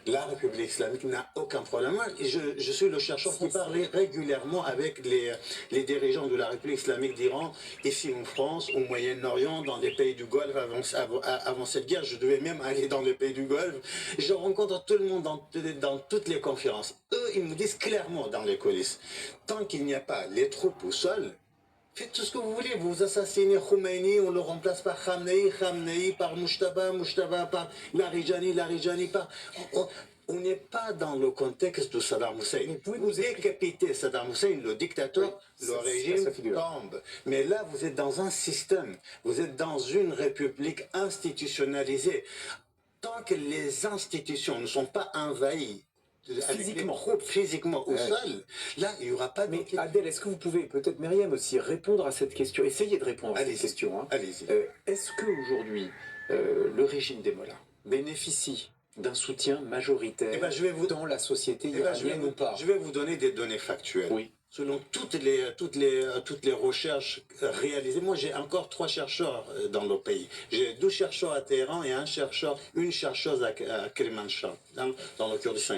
La République islamique n'a aucun problème. Je suis le chercheur qui parle régulièrement avec les dirigeants de la République islamique d'Iran, ici en France, au Moyen-Orient, dans les pays du Golfe. Avant cette guerre, je devais même aller dans les pays du Golfe. Je rencontre tout le monde dans toutes les conférences. Eux, ils me disent clairement dans les coulisses, tant qu'il n'y a pas les troupes au sol, faites tout ce que vous voulez. Vous assassinez Khomeini, on le remplace par Khamenei par Mujtaba par Larijani par... On n'est pas dans le contexte de Saddam Hussein. Vous pouvez nous décapiter Saddam Hussein, le dictateur, oui, le régime tombe. Mais là, vous êtes dans un système, vous êtes dans une république institutionnalisée. Tant que les institutions ne sont pas envahies, physiquement au sol, là, il n'y aura pas de... Mais Adel, est-ce que vous pouvez, peut-être Myriam aussi, répondre à cette question, essayez de répondre à cette question. Hein. Allez-y. Est-ce qu'aujourd'hui, le régime des Mollahs bénéficie d'un soutien majoritaire dans la société iranienne ou pas? Je vais vous donner des données factuelles. Oui. Selon toutes les recherches réalisées, moi j'ai encore 3 chercheurs dans le pays. J'ai 2 chercheurs à Téhéran et une chercheuse à Kermanshah, dans le Kurdistan.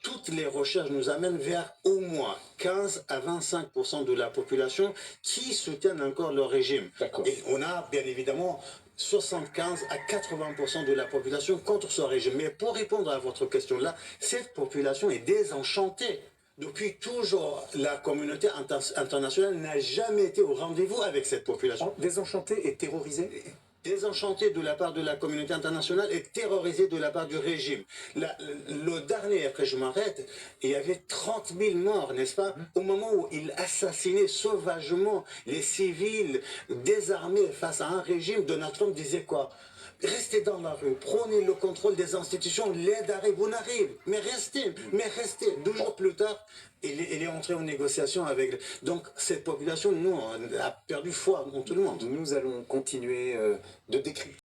Toutes les recherches nous amènent vers au moins 15 à 25% de la population qui soutiennent encore le régime. Et on a bien évidemment 75 à 80% de la population contre ce régime. Mais pour répondre à votre question-là, cette population est désenchantée. Depuis toujours, la communauté internationale n'a jamais été au rendez-vous avec cette population. Désenchantée et terrorisée? Désenchanté de la part de la communauté internationale et terrorisé de la part du régime. Le dernier, après je m'arrête, il y avait 30 000 morts, n'est-ce pas? Au moment où il assassinait sauvagement les civils désarmés face à un régime, Donald Trump disait quoi? Restez dans la rue, prenez le contrôle des institutions, l'aide arrive, on arrive, mais restez. 2 jours plus tard, il est entré en négociation avec... Donc cette population, nous, on a perdu foi en tout le monde. Nous allons continuer de décrypter.